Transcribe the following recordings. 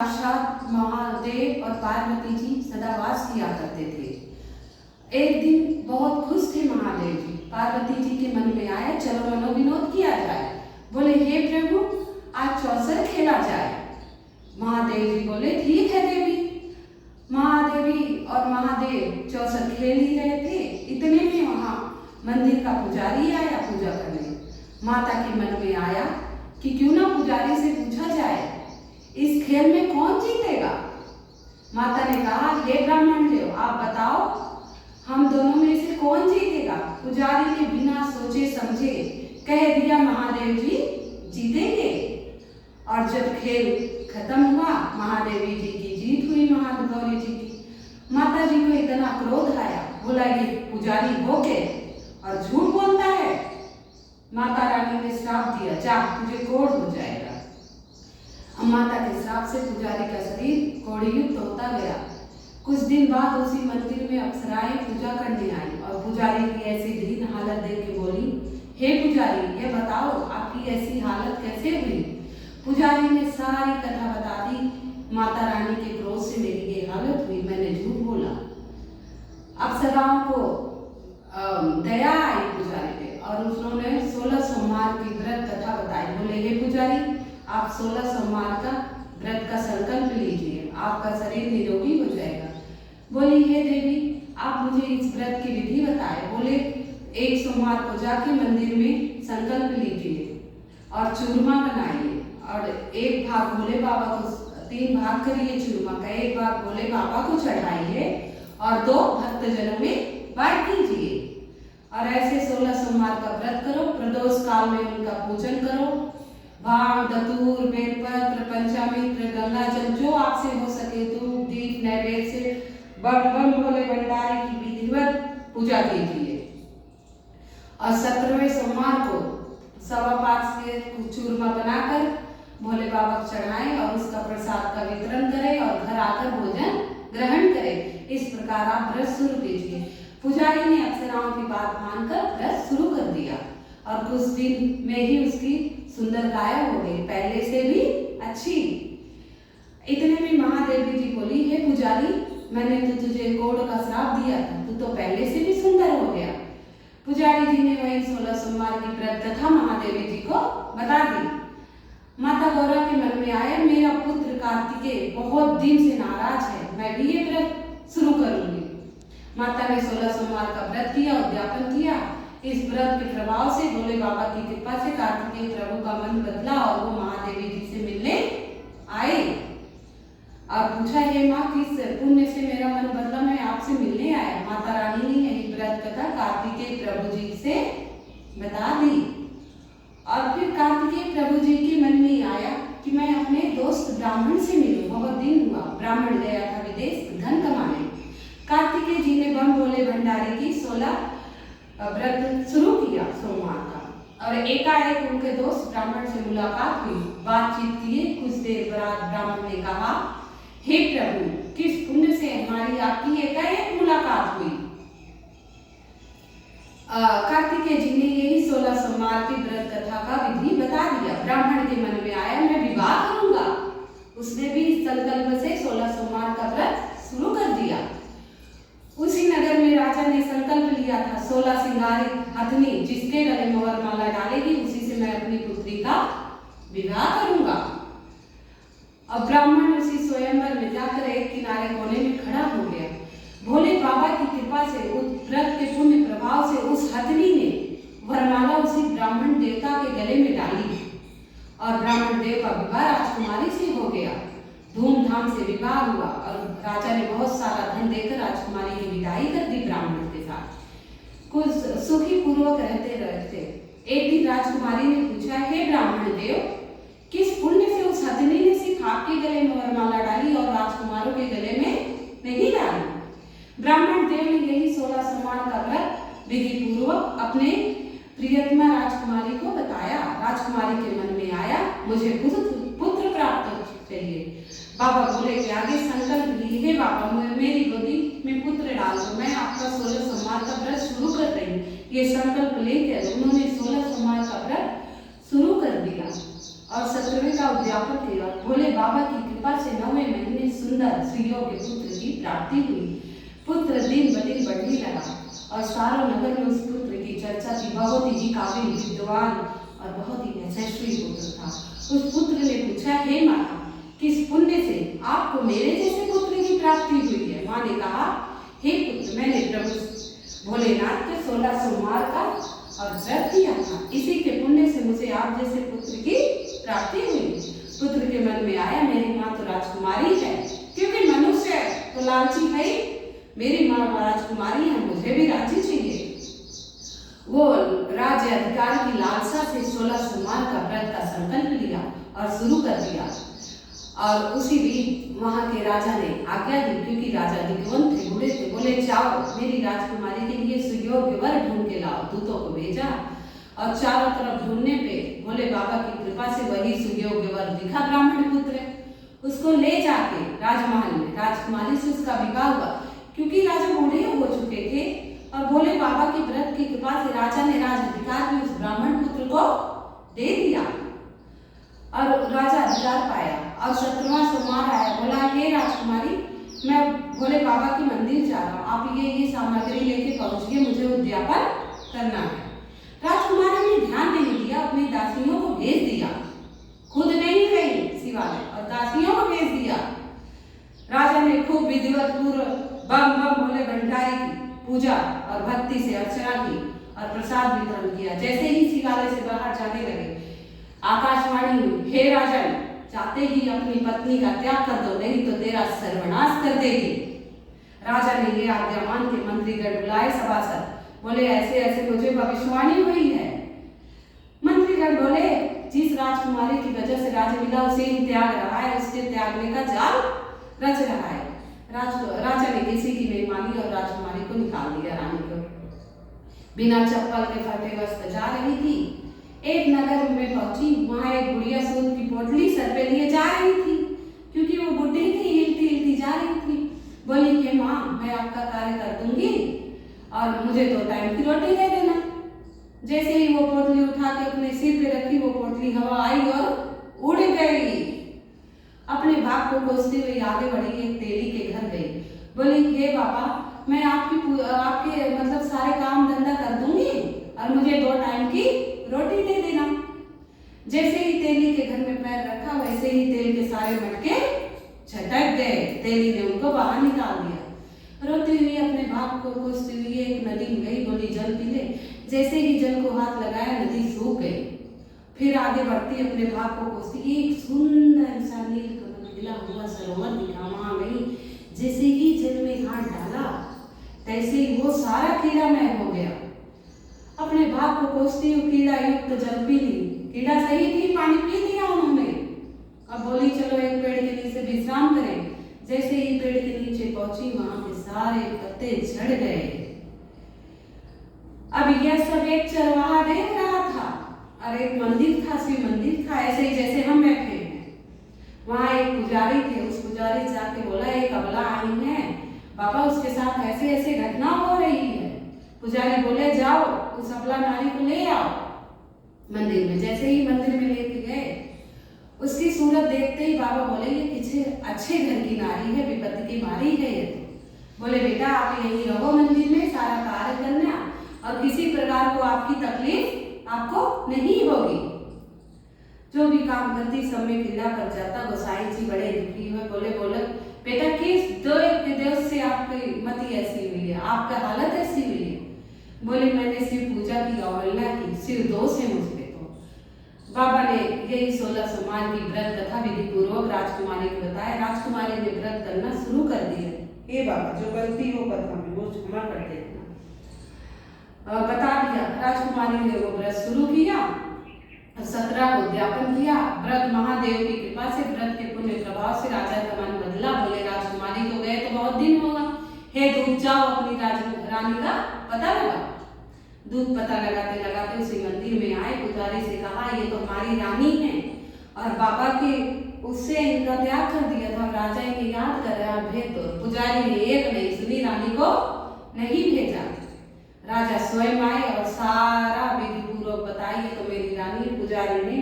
साक्षात महादेव और पार्वती जी सदा वास किया करते थे। एक दिन बहुत खुश थे महादेव जी। पार्वती जी के मन में आया चलो मनोविनोद किया जाए। बोले हे प्रभु आज चौसर खेला जाए। महादेव जी बोले ठीक है देवी। महादेवी और महादेव चौसर खेल ही रहे थे। इतने में वहां मंदिर का पुजारी आया पूजा करने। माता के मन में आया कि क्यों ना पुजारी से पूछा जाए इस खेल में कौन जीतेगा। माता ने कहा हे ब्राह्मण देव आप बताओ हम दोनों में से कौन जीतेगा। पुजारी ने बिना सोचे समझे कह दिया महादेव जी जीतेंगे। और जब खेल खत्म हुआ महादेवी जी की जीत हुई महागौरी जी की। माता जी को इतना क्रोध आया। बोला ये पुजारी हो के और झूठ बोलता है। माता रानी ने श्राप दिया जा तुझे कोढ़ हो जाएगा। माता के श्राप से पुजारी का शरीर कोढ़युक्त होता गया। कुछ दिन बाद उसी मंदिर में अप्सराएं पूजा करने आई और पुजारी की ऐसी दीन हालत देख के बोली हे पुजारी ये बताओ आपकी ऐसी हालत कैसे हुई। पुजारी ने सारी कथा बता दी। माता रानी के क्रोध से मेरी ये हालत हुई मैंने झूठ बोला। अप्सराओं को दया आई पुजारी पे और उन्होंने 16 सोमवार की व्रत कथा बताई। बोले हे पुजारी आप 16 सोमवार का व्रत का संकल्प लीजिए आपका शरीर निरोगी हो जाएगा। बोली हे देवी आप मुझे इस व्रत की विधि बताए। बोले एक सोमवार को जाके मंदिर में संकल्प लीजिए और चूरमा बनाइए और एक भाग भोले बाबा को 3 भाग करिए चूरमा का। एक भाग भोले बाबा को चढ़ाइए और 2 भक्तजनों में बांट दीजिए। और ऐसे 16 सोमवार का व्रत करो। प्रदोष काल में उनका पूजन करो। भांग धतूर बेलपत्र पंचामृत गंगा जल जो आपसे हो सके धूप दीप नैवेद्य से बम बम भोले भंडारी की विधिवत पूजा कीजिए। और 17वें सोमवार को 5.25 के चूरमा बनाकर भोले बाबा को चढ़ाएं और उसका प्रसाद का वितरण करें और घर आकर भोजन ग्रहण करें। इस प्रकार आप व्रत शुरू कीजिए। पुजारी ने अप्सराओं की बात मानकर व्रत शुरू कर दिया और कुछ दिन में ही उसकी सुंदर काया हो गई पहले से भी अच्छी। इतने में महादेवी जी बोली हे पुजारी मैंने तो तुझे कोढ़ का श्राप दिया था तू तो पहले से भी सुंदर हो गया। पुजारी जी ने वही 16 सोमवार की व्रत कथा महादेवी जी को बता दी। माता गौरा के मन में आया मेरा पुत्र कार्तिकेय बहुत दिन से नाराज है मैं भी ये व्रत शुरू करूंगी। माता ने 16 सोमवार का व्रत किया उद्यापन किया। इस व्रत के प्रभाव से भोले बाबा की कृपा से कार्तिकेय प्रभु का मन बदला और वो महादेवी जी से मिलने आए और पूछा हे माँ किस पुण्य से मेरा मन बदला मैं आपसे मिलने आया। माता रानी ने यही व्रत कथा कार्तिकेय प्रभु जी से बता दी। और फिर कार्तिकेय प्रभु जी के मन में आया कि मैं अपने दोस्त ब्राह्मण से मिलूं। बहुत दिन हुआ ब्राह्मण गया था विदेश धन कमाने। कार्तिकेय जी ने बम भोले भंडारी की 16 व्रत शुरू किया सोमवार का और एकाएक उनके दोस्त ब्राह्मण से मुलाकात हुई। बातचीत किए कुछ देर बाद ब्राह्मण ने कहा हे प्रभु किस पुण्य से हमारी आपकी एकाएक मुलाकात हुई। कार्तिकेय जी ने यही 16 सोमवार की व्रत कथा का विधि बता दिया। ब्राह्मण के मन में आया मैं विवाह करूंगा। उसने भी इस संकल्प से 16 सोमवार का व्रत शुरू कर दिया। उसी नगर में राजा ने संकल्प लिया था 16 सिंगारित हथनी जिसके गले में वरमाला डालेगी उसी से मैं अपनी पुत्री का विवाह करूंगा। अब ब्राह्मण उसी स्वयंवर में जाकर एक किनारे कोने में खड़ा हो गया। भोले बाबा की कृपा से उस व्रत के पुण्य प्रभाव से उस हथनी ने वरमाला उसी ब्राह्मण देवता के गले में डाली और ब्राह्मण देव का विवाह राजकुमारी से हो गया। धूमधाम से विवाह हुआ और राजा ने बहुत सारा धन देकर राजकुमारी की विदाई कर दी। ब्राह्मण के साथ कुछ सुखी पूर्वक रहते। एक दिन राजकुमारी ने पूछा हे ब्राह्मण देव किस पुण्य से उस हथनी ने सिर्फ आपके गले में वरमाला डाली और राजकुमारों के गले में नहीं डाली। ब्राह्मण देव ने यही 16 सोमवार का व्रत विधि पूर्वक अपने प्रियतमा राजकुमारी को बताया। राजकुमारी के मन में आया मुझे पुत्र प्राप्त चाहिए। बाबा बोले कि आगे संकल्प लीजिए बाबा मेरी गोदी में पुत्र डाल दो मैं आपका 16 सोमवार का व्रत शुरू कर रही हूँ। ये संकल्प लेकर उन्होंने 16 सोमवार का व्रत शुरू कर दिया। और 17वें का उद्यापन किया। भोले बाबा की कृपा से 9वें महीने सुंदर सुयोग्य पुत्र की प्राप्ति हुई। पुत्र दिन ब दिन बढ़ने लगा और सारों नगर में उस पुत्र की चर्चा थी। बहुत ही काबिल, विद्वान और बहुत ही यशस्वी पुत्र था। उस पुत्र ने पूछा, हे माता, किस पुण्य से आपको मेरे जैसे पुत्र की प्राप्ति हुई है? माँ ने कहा, हे पुत्र, मैंने प्रभु भोलेनाथ के 16 सोमवार का और व्रत किया था। इसी के पुण्य से मुझे आप जैसे पुत्र की प्राप्ति हुई। पुत्र के मन में आया, मेरी माँ तो राजकुमारी है, क्योंकि मनुष्य तो लालची है। मेरी माँ राजकुमारी है, मुझे भी राज्य चाहिए। वो राज्य अधिकार की लालसा से 16 सोमवार का व्रत का संकल्प लिया और शुरू कर दिया। और उसी बीच वहां के राजा ने आज्ञा दी, क्योंकि राजा दिग्वंत थे, बूढ़े थे। बोले, जाओ मेरी राजकुमारी के लिए सुयोग्य वर ढूंढ के लाओ। दूतों को भेजा और चारों तरफ ढूंढने पे भोले बाबा की कृपा से वही सुयोग्य वर दिखा, ब्राह्मण पुत्र। उसको ले जाके राजमहल में राजकुमारी से उसका विवाह हुआ। क्योंकि राजा बूढ़े हो चुके थे और भोले बाबा की व्रत की कृपा से राजा ने राज अधिकार भी उस ब्राह्मण पुत्र को दे दिया और राजा अधिकार पाया। और 17वां सोमवार आया। बोला, हे राजकुमारी, मैं भोले बाबा की मंदिर जा रहा हूँ, आप ये सामग्री लेके पहुंचिए, मुझे उद्यापन करना है। राजकुमारी ने ध्यान नहीं दिया, अपनी दासियों को भेज दिया, खुद नहीं गई शिवालय और दासियों को भेज दिया। राजा ने खूब विधिवत पूर्व बम बम भोले भंडारी की पूजा और भक्ति से अर्चना की और प्रसाद वितरण किया। जैसे ही शिवालय से बाहर जाने लगे, आकाशवाणी हुई, हे राजन, चाहते ही अपनी पत्नी का त्याग कर दो, नहीं तो तेरा सर्वनाश कर देगी। राजा ने ये आज्ञा मान के मंत्रीगण बुलाए सभासद। बोले, ऐसे ऐसे मुझे भविष्यवाणी हुई है। मंत्रीगण बोले, जिस राजकुमारी की वजह से राज्य मिला उसे ही त्याग रहा है, उसके त्यागने का जाल रच रहा है। राजा ने किसी की नहीं मानी और राजकुमारी को निकाल दिया। रानी को बिना चप्पल के फटे वस्त्र जा रही थी। एक नगर में पहुंची, वहां एक बुढ़िया सूत की पोटली सर पे लिए जा रही थी, क्योंकि वो बुढ़ी थी, हिलती हिलती जा रही थी। बोली, हे माँ, मैं आपका कार्य कर दूंगी और मुझे 2 टाइम की रोटी दे देना। जैसे ही वो पोटली उठा के अपने सिर पे रखी, वो पोटली हवा आई और उड़ गई। अपने भाग को कोसते हुए आगे बढ़ी, एक तेली के घर गई। बोली, हे बाबा, मैं आपके मतलब सारे काम धंधा कर दूंगी और मुझे 2 टाइम की रोटी दे देना। जैसे ही तेली के घर में पैर रखा, वैसे ही तेल के सारे मटके छटक गए। तेली ने उनको बाहर निकाल दिया। रोती हुई अपने भाग को कोसती हुई एक नदी में गई। बोली, जल पी ले। जैसे ही जल को हाथ लगाया, नदी सूख गई। फिर आगे बढ़ती अपने भाग को कोसती, एक सुंदर सा नीलकमल खिला हुआ सरोवर दिखा। वहां गई, जैसे ही जल में हाथ डाला, तैसे ही वो सारा कीड़ामय हो गया। अपने भाग को कोसती हुई कीड़ा युक्त जल पी ली। कीड़ा सही थी, पानी पी लिया उन्होंने। अब बोली, चलो एक पेड़ के नीचे विश्राम करें। जैसे ही पेड़ के नीचे पहुंची, वहां के सारे पत्ते झड़ गए। अब यह सब एक चरवाहा देख रहा था और एक मंदिर था, शिव मंदिर था, ऐसे ही जैसे हम बैठे हैं। वहां एक पुजारी थे। उस पुजारी से जाके बोला, एक अबला आई है बाबा, उसके साथ ऐसे ऐसे घटना हो रही है। पुजारी बोले, जाओ उस अबला नारी को ले आओ मंदिर में। जैसे ही मंदिर में लेके गए, उसकी सूरत देखते ही बाबा बोले, ये किसी अच्छे घर की नारी है, विपत्ति की मारी है ये तो। बोले, बेटा आप यहीं रहो मंदिर में, सारा कार्य करना और किसी प्रकार को आपकी तकलीफ आपको नहीं होगी। जो भी काम करती सब में पीड़ा कर जाता। गोसाई जी बड़े दुखी हुए। बोले, बेटा किस देव से आपकी मति ऐसी हुई है, आपका हालत ऐसी हुई है? बोले, मैंने शिव पूजा की अवहेलना की, शिव दोष है मुझ पे। तो बाबा ने यही 16 सोमवार की व्रत कथा विधि पूर्वक राजकुमारी को बताया। राजकुमारी ने व्रत करना शुरू कर दिया। हे बाबा, जो गलती हो कथा में वो क्षमा कर देना, बता दिया। राजकुमारी ने वो व्रत शुरू किया, 17 को उद्यापन किया। व्रत महादेव की कृपा से, व्रत के पुण्य प्रभाव से राजा का मन बदला। बोले, राजकुमारी को गए तो बहुत दिन होगा, हे दूत जाओ अपनी रानी का पता लगा। दूत पता लगाते लगाते उसी मंदिर में आए। पुजारी से कहा, ये तो हमारी रानी है और बाबा के उससे इनका त्याग कर दिया था, राजा इन्हें याद कर रहा है, भेज दो। पुजारी ने एक नहीं सुनी, रानी को नहीं भेजा। राजा स्वयं आए और सारा विधि पूर्वक बताई, ये तो मेरी रानी। पुजारी ने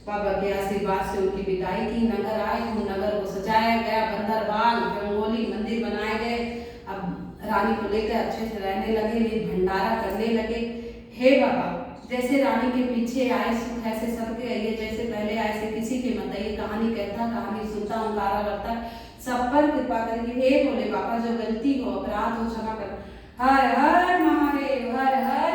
बाबा के आशीर्वाद से उनकी विदाई की। नगर आए तो नगर को सजाया गया, बंदरबाग रंगोली मंदिर बनाए गए। अब रानी को लेकर अच्छे से रहने लगे, वे भंडारा करने लगे। हे बाबा, जैसे रानी के पीछे आए सुख ऐसे सबके आइए, जैसे पहले आए से किसी के मत आइए। कहानी कहता, कहानी सुनता, ओंकारा करता, सब पर कृपा करके। हे भोले बाबा, जो गलती हो अपराध हो क्षमा कर। हर हर महादेव, हर हर